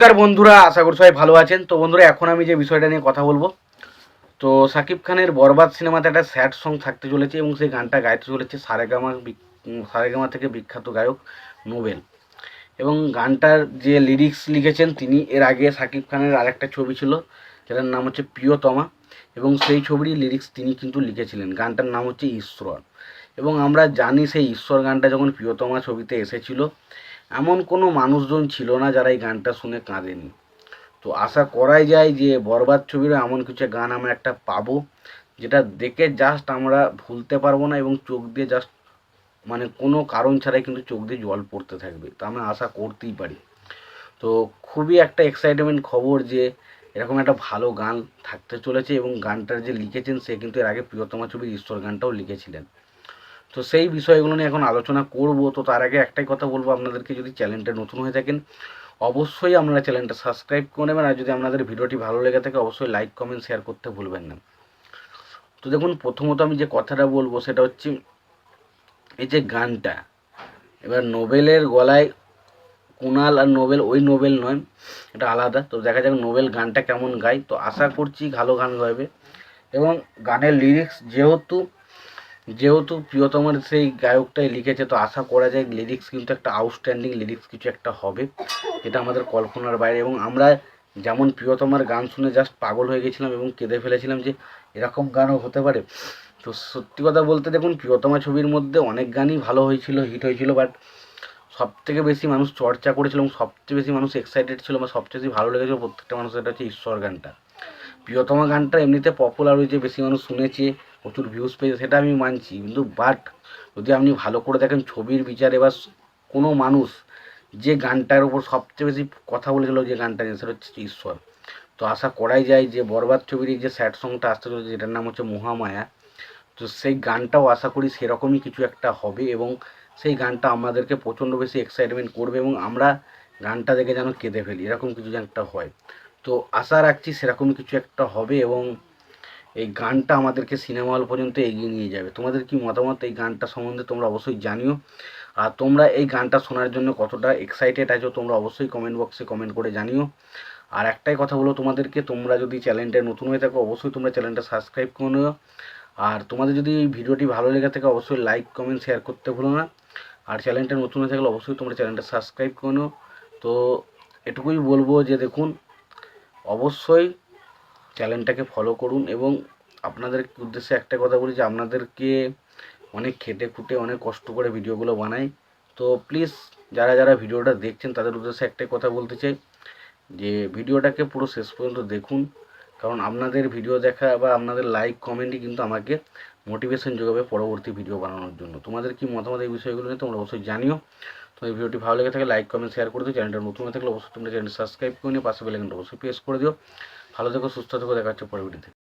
নমস্কার বন্ধুরা, আশা করি সবাই ভালো আছেন। তো বন্ধুরা, এখন আমি যে বিষয়টা নিয়ে কথা বলবো, তো শাকিব খানের বরবাদ সিনেমাতে একটা স্যাড সং থাকতে চলেছে এবং সেই গানটা গাইতে চলেছে সারেগামা থেকে বিখ্যাত গায়ক নোবেল। এবং গানটার যে লিরিক্স লিখেছেন তিনি, এর আগে শাকিব খানের আরেকটা ছবি ছিল যেটার নাম হচ্ছে প্রিয়তমা, এবং সেই ছবির লিরিক্স তিনি কিন্তু লিখেছিলেন। গানটার নাম হচ্ছে ঈশ্বর। এবং আমরা জানি সেই ঈশ্বর গানটা যখন প্রিয়তমা ছবিতে এসেছিল, এমন কোনো মানুষজন ছিল না যারা এই গানটা শুনে কাঁদেনি। তো আশা করাই যায় যে বরবাদ ছবিরও এমন কিছু গান আমরা একটা পাবো, যেটা দেখে জাস্ট আমরা ভুলতে পারবো না এবং চোখ দিয়ে জাস্ট মানে কোনো কারণ ছাড়াই কিন্তু চোখ দিয়ে জল পড়তে থাকবে। তা আমরা আশা করতেই পারি। তো খুবই একটা এক্সাইটমেন্ট খবর যে এরকম একটা ভালো গান থাকতে চলেছে, এবং গানটার যে লিখেছেন সে কিন্তু এর আগে প্রিয়তমা ছবির ঈশ্বর গানটাও লিখেছিলেন। তো সেই বিষয়গুলো নিয়ে এখন আলোচনা করব। তো তার আগে একটাই কথা বলবো আপনাদেরকে, যদি চ্যানেলটা নতুন হয়ে থাকেন অবশ্যই আপনারা চ্যানেলটা সাবস্ক্রাইব করে নেবেন, আর যদি আপনাদের ভিডিওটি ভালো লেগে থাকে অবশ্যই লাইক কমেন্ট শেয়ার করতে ভুলবেন না। তো দেখুন, প্রথমত আমি যে কথাটা বলবো সেটা হচ্ছে এই যে গানটা, এবার নোবেলের গলায়, কুণাল আর নোবেল ওই নোবেল নয়, এটা আলাদা। তো দেখা যাক নোবেল গানটা কেমন গায়। তো আশা করছি ভালো গান গাইবে। এবং গানের লিরিক্স যেহেতু যেহেতু প্রিয়তমার সেই গায়কটাই লিখেছে, তো আশা করা যায় লিরিক্স কিন্তু একটা আউটস্ট্যান্ডিং লিরিক্স কিছু একটা হবে, যেটা আমাদের কল্পনার বাইরে। এবং আমরা যেমন প্রিয়তমার গান শুনে জাস্ট পাগল হয়ে গেছিলাম এবং কেঁদে ফেলেছিলাম যে এরকম গানও হতে পারে। তো সত্যি কথা বলতে দেখুন, প্রিয়তমা ছবির মধ্যে অনেক গানই ভালো হয়েছিল, হিট হয়েছিল, বাট সবথেকে বেশি মানুষ চর্চা করেছিল এবং সবচেয়ে বেশি মানুষ এক্সাইটেড ছিল বা সবচেয়ে বেশি ভালো লেগেছিল প্রত্যেকটা মানুষের, এটা হচ্ছে ঈশ্বর গানটা। প্রিয়তমা গানটা এমনিতে পপুলার হয়েছে, বেশি মানুষ শুনেছে, প্রচুর ভিউজ পেয়েছে, সেটা আমি মানছি। কিন্তু বাট যদি আপনি ভালো করে দেখেন ছবির বিচারে বা কোনো মানুষ যে গানটার উপর সবচেয়ে বেশি কথা বলেছিল, যে গানটা নিয়ে, সেটা হচ্ছে ঈশ্বর। তো আশা করাই যায় যে বরবাদ ছবির এই যে স্যাড সংটা আসতে চলেছে, যেটার নাম হচ্ছে মহামায়া, তো সেই গানটাও আশা করি সেরকমই কিছু একটা হবে, এবং সেই গানটা আমাদেরকে প্রচণ্ড বেশি এক্সাইটমেন্ট করবে এবং আমরা গানটা দেখে যেন কেঁদে ফেলি, এরকম কিছু যেন একটা হয়। তো আশা রাখছি সেরকম কিছু একটা হবে, এবং এই গানটা আমাদেরকে সিনেমা হল পর্যন্ত এগিয়ে নিয়ে যাবে। তোমাদের কি মতামত এই গানটা সম্বন্ধে তোমরা অবশ্যই জানিও। আর তোমরা এই গানটা শোনার জন্য কতটা এক্সাইটেড আছো তোমরা অবশ্যই কমেন্ট বক্সে কমেন্ট করে জানিও। আর একটাই কথা বলো তোমাদেরকে, তোমরা যদি চ্যানেলটা নতুন হয়ে থাকো অবশ্যই তোমরা চ্যানেলটা সাবস্ক্রাইব করে নিও। আর তোমাদের যদি এই ভিডিওটি ভালো লেগে থাকে অবশ্যই লাইক কমেন্ট শেয়ার করতে ভুলো না। আর চ্যানেলটা নতুন হয়ে থাকলে অবশ্যই তোমরা চ্যানেলটা সাবস্ক্রাইব করে নিও। তো এটুকুই বলবো যে দেখুন, অবশ্যই চ্যানেলটাকে ফলো করুন। এবং আপনাদের উদ্দেশ্যে একটা কথা বলি যে আপনাদেরকে অনেক খেটে খুঁটে অনেক কষ্ট করে ভিডিওগুলো বানাই। তো প্লিজ যারা যারা ভিডিওটা দেখছেন তাদের উদ্দেশ্যে একটাই কথা বলতে চাই যে ভিডিওটাকে পুরো শেষ পর্যন্ত দেখুন, কারণ আপনাদের ভিডিও দেখা বা আপনাদের লাইক কমেন্টই কিন্তু আমাকে মোটিভেশন যোগাবে পরবর্তী ভিডিও বানানোর জন্য। তোমাদের কি মতামত এই বিষয়গুলো নিয়ে তোমরা অবশ্যই জানিও। তো এই ভিডিওটি ভালো লেগে থাকে লাইক কমেন্ট শেয়ার করে দিও। চ্যানেলটা নতুন হয়ে থাকলে অবশ্যই তোমরা চ্যানেলটি সাবস্ক্রাইব করে নিও, পাশে বেল আইকনটা অবশ্যই প্রেস করে দিও। ভালো থেকো, সুস্থ থেকো, দেখা হচ্ছে পরের ভিডিওতে।